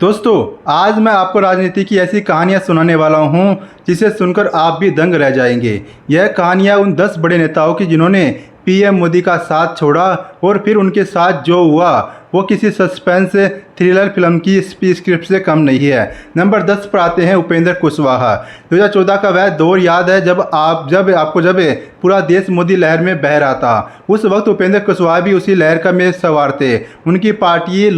दोस्तों, आज मैं आपको राजनीति की ऐसी कहानियां सुनाने वाला हूं जिसे सुनकर आप भी दंग रह जाएंगे। यह कहानियां उन 10 बड़े नेताओं की जिन्होंने पीएम मोदी का साथ छोड़ा और फिर उनके साथ जो हुआ वो किसी सस्पेंस थ्रिलर फिल्म की स्क्रिप्ट से कम नहीं है। नंबर 10 पर आते हैं उपेंद्र कुशवाहा। 2014 का वह दौर याद है जब पूरा देश मोदी लहर में बह रहा था। उस वक्त उपेंद्र कुशवाहा भी उसी लहर का में सवार थे। उनकी पार्टी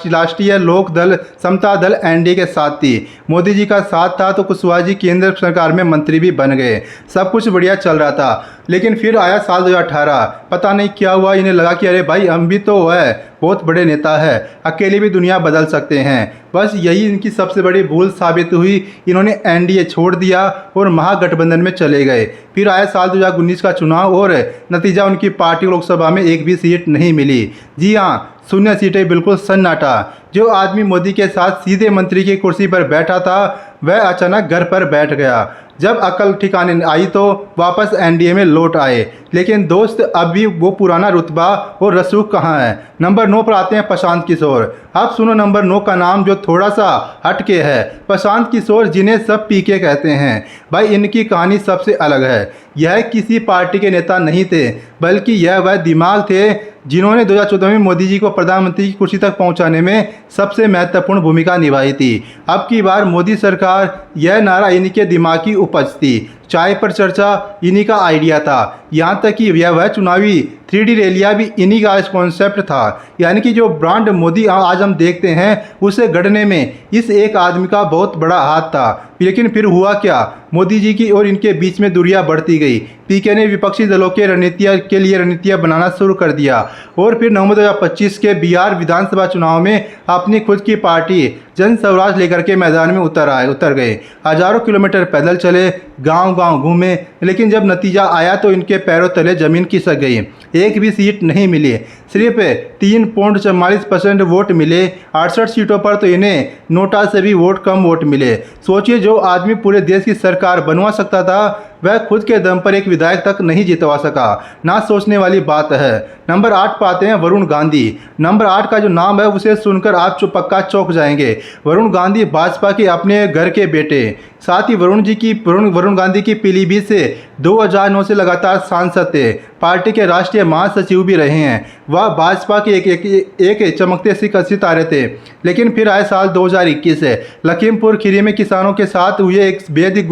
राष्ट्रीय लोक दल समता दल एनडीए के साथ थी। मोदी जी का साथ था तो कुशवाहा जी केंद्र सरकार में मंत्री भी बन गए। सब कुछ बढ़िया चल रहा था, लेकिन फिर आया साल 2018। पता नहीं क्या हुआ, इन्हें लगा कि अरे भाई हम भी तो है बहुत बड़े नेता है, अकेले भी दुनिया बदल सकते हैं। बस यही इनकी सबसे बड़ी भूल साबित हुई। इन्होंने एनडीए छोड़ दिया और महागठबंधन में चले गए। फिर आया साल 2019 का चुनाव और नतीजा उनकी पार्टी को लोकसभा में एक भी सीट नहीं मिली। जी हाँ, 0 सीटें, बिल्कुल सन्नाटा। जो आदमी मोदी के साथ सीधे मंत्री की कुर्सी पर बैठा था वह अचानक घर पर बैठ गया। जब अकल ठिकाने आई तो वापस एनडीए में लौट आए। लेकिन दोस्त, अब भी वो पुराना रुतबा और रसूख कहाँ है। नंबर 9 पर आते हैं प्रशांत किशोर। अब सुनो नंबर 9 का नाम जो थोड़ा सा हटके है। प्रशांत किशोर, जिन्हें सब पीके कहते हैं। भाई, इनकी कहानी सबसे अलग है। यह किसी पार्टी के नेता नहीं थे, बल्कि यह वह दिमाग थे जिन्होंने 2014 में मोदी जी को प्रधानमंत्री की कुर्सी तक पहुंचाने में सबसे महत्वपूर्ण भूमिका निभाई थी। अब की बार मोदी सरकार, यह नारा इन्हीं के दिमाग की उपज थी। चाय पर चर्चा इन्हीं का आइडिया था। यहाँ तक कि वह चुनावी 3D रैलियाँ भी इन्हीं का कॉन्सेप्ट था। यानी कि जो ब्रांड मोदी आज हम देखते हैं उसे गढ़ने में इस एक आदमी का बहुत बड़ा हाथ था। लेकिन फिर हुआ क्या, मोदी जी की और इनके बीच में दूरियां बढ़ती गई। पीके ने विपक्षी दलों के रणनीतियाँ बनाना शुरू कर दिया और फिर नवंबर 2025 के बिहार विधानसभा चुनाव में अपनी खुद की पार्टी जन स्वराज लेकर के मैदान में उतर गए। हजारों किलोमीटर पैदल चले, गांव-गांव घूमे, लेकिन जब नतीजा आया तो इनके पैरों तले जमीन खिसक गई। एक भी सीट नहीं मिली। सिर्फ 3.44% वोट मिले। 68 सीटों पर तो इन्हें नोटा से भी कम वोट मिले। सोचिए, जो आदमी पूरे देश की सरकार बनवा सकता था वह खुद के दम पर एक विधायक तक नहीं जितवा सका। ना सोचने वाली बात है। नंबर 8 पाते हैं वरुण गांधी। नंबर 8 का जो नाम है उसे सुनकर आप पक्का चौंक जाएंगे। वरुण गांधी भाजपा के अपने घर के बेटे, साथ ही वरुण गांधी की पीलीभीत से 2009 से लगातार सांसद थे। पार्टी के राष्ट्रीय महासचिव भी रहे हैं। वह भाजपा के एक चमकते सितारे थे। लेकिन फिर आए साल 2021 से लखीमपुर खीरी में किसानों के साथ हुए एक बेहद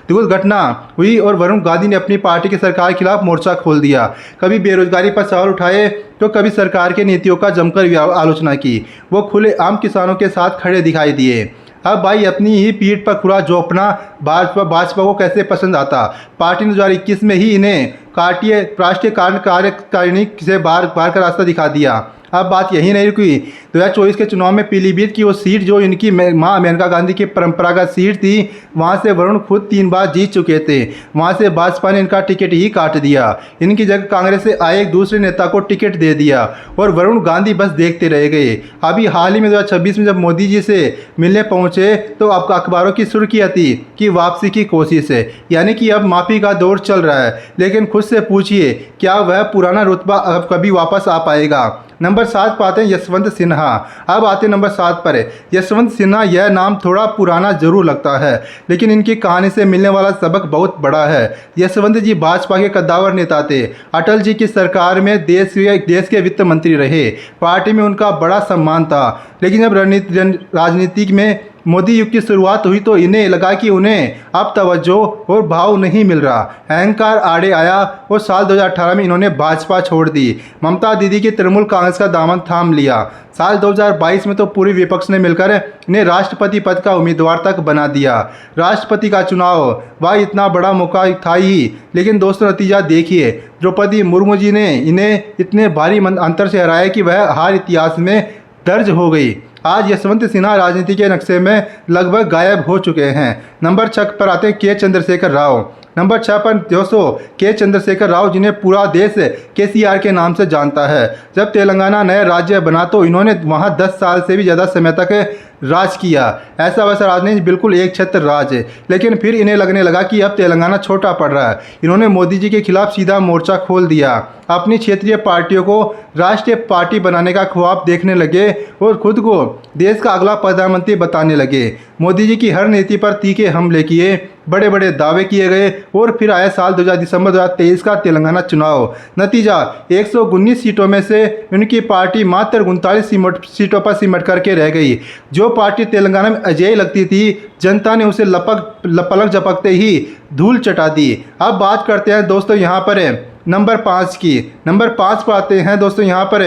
दुखद घटना हुई और वरुण गांधी ने अपनी पार्टी की सरकार के खिलाफ मोर्चा खोल दिया। कभी बेरोजगारी पर सवाल उठाए तो कभी सरकार के नीतियों का जमकर आलोचना की। वो खुले आम किसानों के साथ खड़े दिखाई दिए। अब भाई, अपनी ही पीठ पर खुरा जोपना भाजपा को कैसे पसंद आता। पार्टी ने 2021 में ही इन्हें राष्ट्रीय कार्यकारिणी से बाहर का रास्ता दिखा दिया। अब बात यही नहीं रुकी। 2024 के चुनाव में पीलीभीत की वो सीट जो इनकी मां मेनका गांधी की परंपरागत सीट थी, वहां से वरुण खुद 3 बार जीत चुके थे। वहां से भाजपा ने इनका टिकट ही काट दिया। इनकी जगह कांग्रेस से आए एक दूसरे नेता को टिकट दे दिया और वरुण गांधी बस देखते रह गए। अभी हाल ही में 2026 में जब मोदी जी से मिलने पहुंचे तो अब अखबारों की सुर्खियां थी कि वापसी की कोशिश है, यानी कि अब माफी का दौर चल रहा है। लेकिन खुद से पूछिए, क्या वह पुराना रुतबा अब कभी वापस आ पाएगा। नंबर 7 पर आते हैं यशवंत सिन्हा। अब आते हैं नंबर 7 पर। यशवंत सिन्हा, यह नाम थोड़ा पुराना जरूर लगता है, लेकिन इनकी कहानी से मिलने वाला सबक बहुत बड़ा है। यशवंत जी भाजपा के कद्दावर नेता थे। अटल जी की सरकार में देश के वित्त मंत्री रहे। पार्टी में उनका बड़ा सम्मान था। लेकिन जब राजनीति में मोदी युग की शुरुआत हुई तो इन्हें लगा कि उन्हें अब तवज्जो और भाव नहीं मिल रहा। अहंकार आड़े आया और साल 2018 में इन्होंने भाजपा छोड़ दी। ममता दीदी की तृणमूल कांग्रेस का दामन थाम लिया। साल 2022 में तो पूरी विपक्ष ने मिलकर इन्हें राष्ट्रपति पद का उम्मीदवार तक बना दिया। राष्ट्रपति का चुनाव वह इतना बड़ा मौका था ही, लेकिन दोस्तों नतीजा देखिए। द्रौपदी मुर्मू जी ने इन्हें इतने भारी अंतर से हराया कि वह हार इतिहास में दर्ज हो गई। आज यशवंत सिन्हा राजनीति के नक्शे में लगभग गायब हो चुके हैं। नंबर 6 पर आते हैं के चंद्रशेखर राव। नंबर 6 पर दोस्तों के चंद्रशेखर राव, जिन्हें पूरा देश केसीआर के नाम से जानता है। जब तेलंगाना नया राज्य बना तो इन्होंने वहां 10 साल से भी ज़्यादा समय तक राज किया। ऐसा वैसा राज नहीं, बिल्कुल एक छत्र राज है। लेकिन फिर इन्हें लगने लगा कि अब तेलंगाना छोटा पड़ रहा है। इन्होंने मोदी जी के खिलाफ सीधा मोर्चा खोल दिया। अपनी क्षेत्रीय पार्टियों को राष्ट्रीय पार्टी बनाने का ख्वाब देखने लगे और खुद को देश का अगला प्रधानमंत्री बताने लगे। मोदी जी की हर नीति पर तीखे हमले किए, बड़े बड़े दावे किए गए और फिर आया साल दिसंबर 2023 का तेलंगाना चुनाव। नतीजा 119 सीटों में से उनकी पार्टी मात्र 39 सीटों पर सिमट करके रह गई। जो पार्टी तेलंगाना में अजेय लगती थी, जनता ने उसे पलक झपकते ही धूल चटा दी। अब बात करते हैं दोस्तों यहाँ पर नंबर 5 की। नंबर 5 पर आते हैं दोस्तों यहाँ पर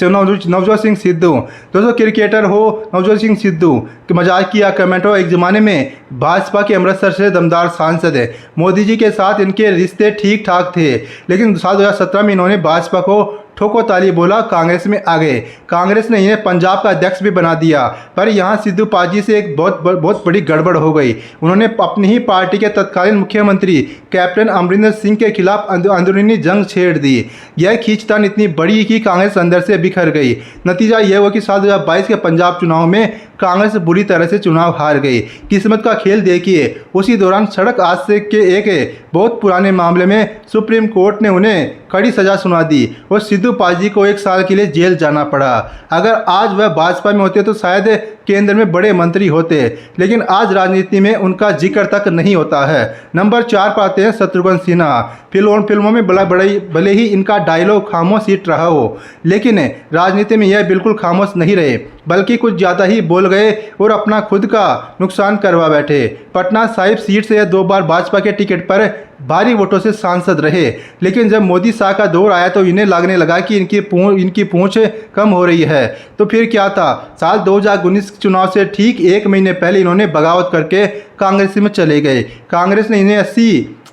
नवजोत सिंह सिद्धू। दोस्तों क्रिकेटर हो नवजोत सिंह सिद्धू कि मजाक किया कमेंट हो, एक ज़माने में भाजपा के अमृतसर से दमदार सांसद है। मोदी जी के साथ इनके रिश्ते ठीक ठाक थे, लेकिन साल 2017 में इन्होंने भाजपा को ठोको ताली बोला, कांग्रेस में आ गए। कांग्रेस ने इन्हें पंजाब का अध्यक्ष भी बना दिया, पर यहाँ सिद्धू पाजी से एक बहुत बड़ी गड़बड़ हो गई। उन्होंने अपनी ही पार्टी के तत्कालीन मुख्यमंत्री कैप्टन अमरिंदर सिंह के खिलाफ अंदरूनी जंग छेड़ दी। यह खींचतान इतनी बड़ी कि कांग्रेस अंदर से बिखर गई। नतीजा यह हुआ कि साल 2022 के पंजाब चुनाव में कांग्रेस बुरी तरह से चुनाव हार गई। किस्मत का खेल देखिए, उसी दौरान सड़क हादसे के एक बहुत पुराने मामले में सुप्रीम कोर्ट ने उन्हें कड़ी सजा सुना दी और सिद्धू पाजी को 1 साल के लिए जेल जाना पड़ा। अगर आज वह भाजपा में होते तो शायद केंद्र में बड़े मंत्री होते, लेकिन आज राजनीति में उनका जिक्र तक नहीं होता है। नंबर 4 पर आते हैं शत्रुघ्न सिन्हा। फिल्मों में भले ही इनका डायलॉग खामोश हिट रहा हो, लेकिन राजनीति में यह बिल्कुल खामोश नहीं रहे, बल्कि कुछ ज़्यादा ही बोल गए और अपना खुद का नुकसान करवा बैठे। पटना साहिब सीट से यह 2 बार भाजपा के टिकट पर भारी वोटों से सांसद रहे, लेकिन जब मोदी शाह का दौर आया तो इन्हें लगने लगा कि इनकी पूंछ कम हो रही है। तो फिर क्या था, साल 2019 चुनाव से ठीक 1 महीने पहले इन्होंने बगावत करके कांग्रेस में चले गए। कांग्रेस ने इन्हें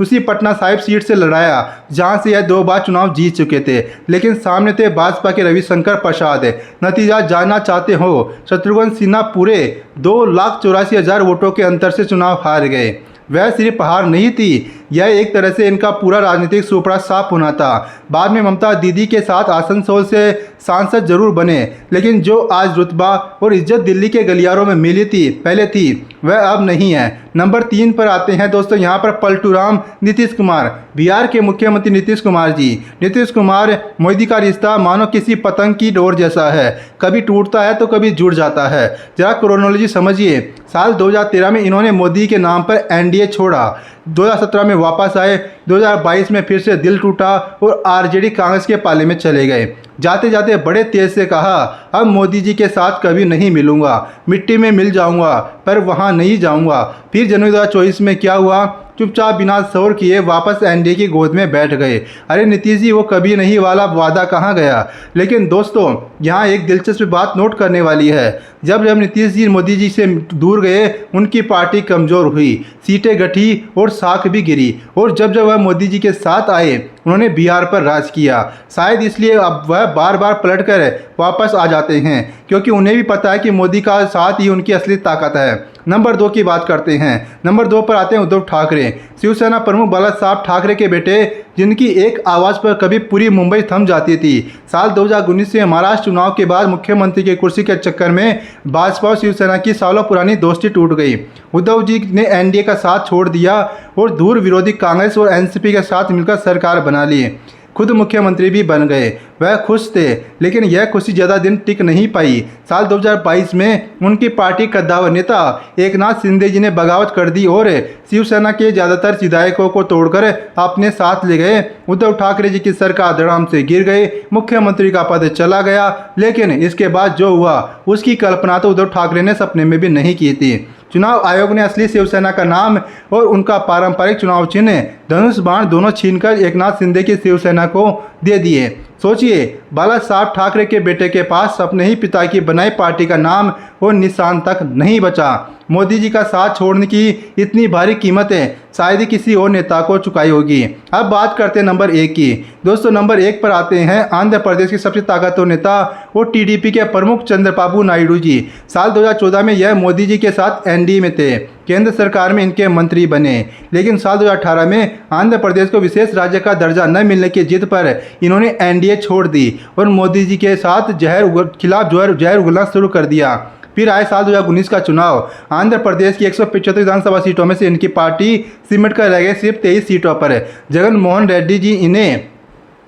उसी पटना साहिब सीट से लड़ाया, जहां से यह 2 बार चुनाव जीत चुके थे, लेकिन सामने थे भाजपा के रविशंकर प्रसाद। नतीजा जानना चाहते हो, शत्रुघ्न सिन्हा पूरे 2,84,000 वोटों के अंतर से चुनाव हार गए। वह सिर्फ हार नहीं थी, यह एक तरह से इनका पूरा राजनीतिक सुपड़ा साफ होना था। बाद में ममता दीदी के साथ आसनसोल से सांसद जरूर बने, लेकिन जो आज रुतबा और इज्जत दिल्ली के गलियारों में मिली थी पहले थी, वह अब नहीं है। नंबर 3 पर आते हैं दोस्तों यहाँ पर पलटूराम नीतीश कुमार। बिहार के मुख्यमंत्री नीतीश कुमार जी। नीतीश कुमार मोदी का रिश्ता मानो किसी पतंग की डोर जैसा है, कभी टूटता है तो कभी जुड़ जाता है। जरा क्रोनोलॉजी समझिए। साल 2013 में इन्होंने मोदी के नाम पर एनडीए छोड़ा, 2017 में वापस आए, 2022 में फिर से दिल टूटा और आरजेडी कांग्रेस के पाले में चले गए। जाते जाते बड़े तेज से कहा, अब मोदी जी के साथ कभी नहीं मिलूंगा, मिट्टी में मिल जाऊंगा पर वहां नहीं जाऊंगा। फिर जनवरी 2024 में क्या हुआ, चुपचाप बिना शोर किए वापस एनडीए की गोद में बैठ गए। अरे नीतीश जी, वो कभी नहीं वाला वादा कहाँ गया। लेकिन दोस्तों यहाँ एक दिलचस्प बात नोट करने वाली है। जब नीतीश जी मोदी जी से दूर गए, उनकी पार्टी कमज़ोर हुई, सीटें घटी और साख भी गिरी। और जब वह मोदी जी के साथ आए, उन्होंने बिहार पर राज किया। शायद इसलिए अब वह बार बार पलटकर वापस आ जाते हैं, क्योंकि उन्हें भी पता है कि मोदी का साथ ही उनकी असली ताकत है। नंबर 2 की बात करते हैं। नंबर 2 पर आते हैं उद्धव ठाकरे। शिवसेना प्रमुख बाला साहब ठाकरे के बेटे, जिनकी एक आवाज़ पर कभी पूरी मुंबई थम जाती थी। साल 2019 से महाराष्ट्र चुनाव के बाद मुख्यमंत्री की कुर्सी के चक्कर में भाजपा और शिवसेना की सालों पुरानी दोस्ती टूट गई। उद्धव जी ने एनडीए का साथ छोड़ दिया और दूर विरोधी कांग्रेस और एनसीपी के साथ मिलकर सरकार बना ली। खुद मुख्यमंत्री भी बन गए। वह खुश थे, लेकिन यह खुशी ज़्यादा दिन टिक नहीं पाई। साल 2022 में उनकी पार्टी कद्दावर नेता एकनाथ शिंदे जी ने बगावत कर दी और शिवसेना के ज़्यादातर विधायकों को तोड़कर अपने साथ ले गए। उद्धव ठाकरे जी की सरकार धड़ाम से गिर गई, मुख्यमंत्री का पद चला गया। लेकिन इसके बाद जो हुआ, उसकी कल्पना तो उद्धव ठाकरे ने सपने में भी नहीं की थी। चुनाव आयोग ने असली शिवसेना का नाम और उनका पारंपरिक चुनाव चिन्ह धनुष बाण दोनों छीनकर एकनाथ शिंदे की शिवसेना को दे दिए। सोचिए, बाला साहब ठाकरे के बेटे के पास अपने ही पिता की बनाई पार्टी का नाम और निशान तक नहीं बचा। मोदी जी का साथ छोड़ने की इतनी भारी कीमतें शायद ही किसी और नेता को चुकाई होगी। अब बात करते हैं नंबर 1 की। दोस्तों नंबर 1 पर आते हैं आंध्र प्रदेश के सबसे ताकतवर नेता और टीडीपी के प्रमुख चंद्रबाबू नायडू जी। साल 2014 में यह मोदी जी के साथ एनडीए में थे, केंद्र सरकार में इनके मंत्री बने। लेकिन साल 2018 में आंध्र प्रदेश को विशेष राज्य का दर्जा न मिलने की जिद पर इन्होंने एनडीए छोड़ दी और मोदी जी के साथ जहर उगलना शुरू कर दिया। फिर आए साल 2019 का चुनाव। आंध्र प्रदेश की 175 विधानसभा सीटों में से इनकी पार्टी सिमट कर रह गई सिर्फ 23 सीटों पर। जगन मोहन रेड्डी जी इन्हें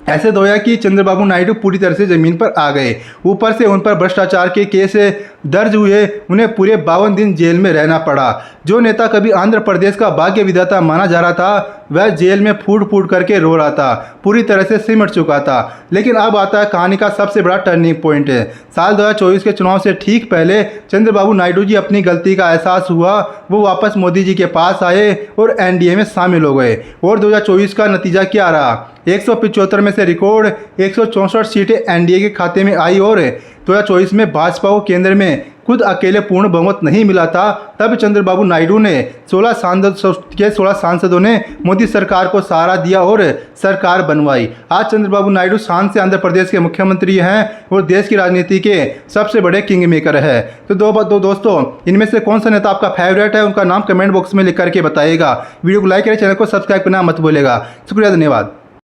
ऐसे धोया कि चंद्रबाबू नायडू पूरी तरह से ज़मीन पर आ गए। ऊपर से उन पर भ्रष्टाचार के केस दर्ज हुए, उन्हें पूरे 52 दिन जेल में रहना पड़ा। जो नेता कभी आंध्र प्रदेश का भाग्य विधाता माना जा रहा था, वह जेल में फूट फूट करके रो रहा था, पूरी तरह से सिमट चुका था। लेकिन अब आता है कहानी का सबसे बड़ा टर्निंग पॉइंट। साल 2024 के चुनाव से ठीक पहले चंद्रबाबू नायडू जी अपनी गलती का एहसास हुआ, वो वापस मोदी जी के पास आए और एनडीए में शामिल हो गए। और 2024 का नतीजा क्या रहा? 175 में से रिकॉर्ड 164 सीटें एनडीए के खाते में आई और 2024 में भाजपा को केंद्र में खुद अकेले पूर्ण बहुमत नहीं मिला था। तब चंद्रबाबू नायडू ने 16 सांसदों ने मोदी सरकार को सहारा दिया और सरकार बनवाई। आज चंद्रबाबू नायडू शान से आंध्र प्रदेश के मुख्यमंत्री हैं और देश की राजनीति के सबसे बड़े किंग मेकर है। तो दोस्तों, इनमें से कौन सा नेता आपका फेवरेट है, उनका नाम कमेंट बॉक्स में लिख करके बताइएगा। वीडियो को लाइक करें, चैनल को सब्सक्राइब करना मत भूलेगा। शुक्रिया, धन्यवाद।